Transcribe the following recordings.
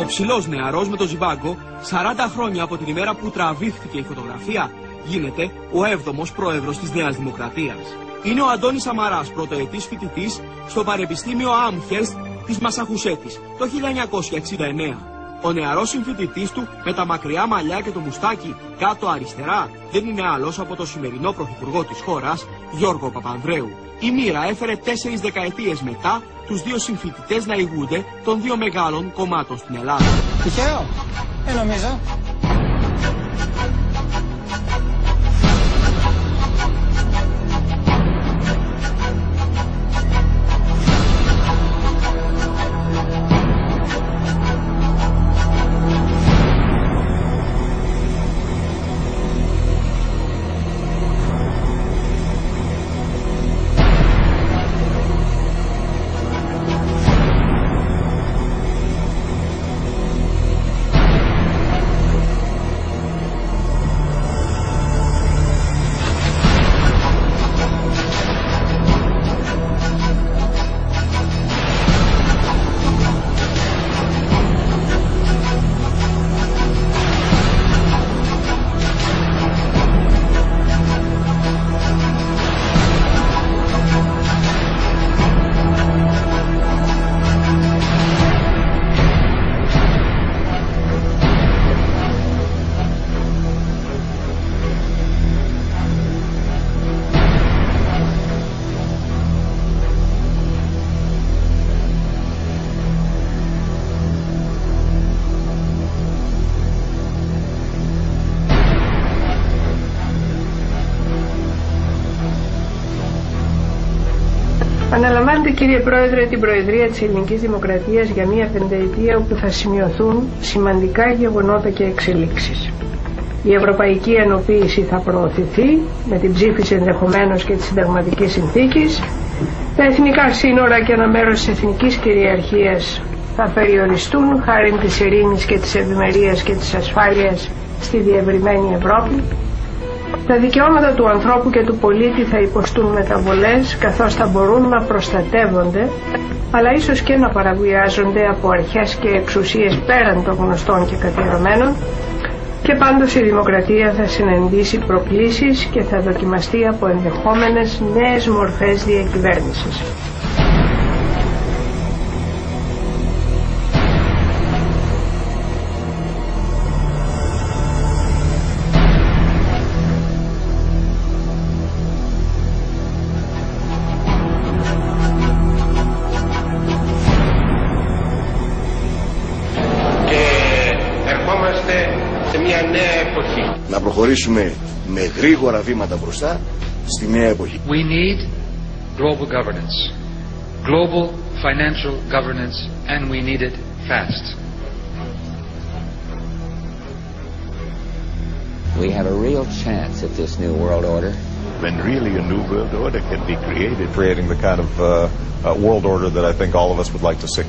Ο ψηλός νεαρός με το ζιβάγκο, 40 χρόνια από την ημέρα που τραβήχθηκε η φωτογραφία, γίνεται ο 7ος πρόεδρος της Νέας Δημοκρατίας. Είναι ο Αντώνης Σαμαράς, πρωτοετής φοιτητής στο Πανεπιστήμιο Άμχερστ της Μασαχουσέτης το 1969. Ο νεαρός συμφοιτητής του με τα μακριά μαλλιά και το μουστάκι κάτω αριστερά δεν είναι άλλος από το σημερινό πρωθυπουργό της χώρας, Γιώργο Παπανδρέου. Η μοίρα έφερε 4 δεκαετίες μετά τους δύο συμφοιτητές να ηγούνται των δύο μεγάλων κομμάτων στην Ελλάδα. Τυχαίο, δεν νομίζω. Αναλαμβάνετε, κύριε Πρόεδρε, την Προεδρία της Ελληνικής Δημοκρατίας για μια πενταετία όπου θα σημειωθούν σημαντικά γεγονότα και εξελίξεις. Η ευρωπαϊκή ενοποίηση θα προωθηθεί με την ψήφιση ενδεχομένως και της συνταγματικής συνθήκης. Τα εθνικά σύνορα και ένα μέρος της εθνικής κυριαρχίας θα περιοριστούν χάρη της ειρήνης και της ευημερίας και της ασφάλειας στη διευρυμένη Ευρώπη. Τα δικαιώματα του ανθρώπου και του πολίτη θα υποστούν μεταβολές, καθώς θα μπορούν να προστατεύονται, αλλά ίσως και να παραβιάζονται από αρχές και εξουσίες πέραν των γνωστών και καθιερωμένων, και πάντως η δημοκρατία θα συναντήσει προκλήσεις και θα δοκιμαστεί από ενδεχόμενες νέες μορφές διακυβέρνησης. Να προχωρήσουμε με γρήγορα βήματα μπροστά στη νέα εποχή. We need global governance, global financial governance, and we need it fast. We have a real chance at this new world order. When really a new world order can be created. Creating the kind of world order that I think all of us would like to see.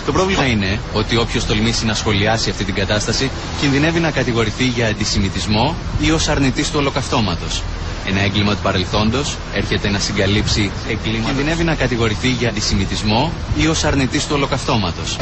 Το πρόβλημα είναι ότι όποιος τολμήσει να σχολιάσει αυτή την κατάσταση κινδυνεύει να κατηγορηθεί για αντισημιτισμό ή ως αρνητής του ολοκαυτώματος. Ένα έγκλημα του παρελθόντος έρχεται να συγκαλύψει εγκλήματα. Κινδυνεύει να κατηγορηθεί για αντισημιτισμό ή ως αρνητής του ολοκαυτώματος.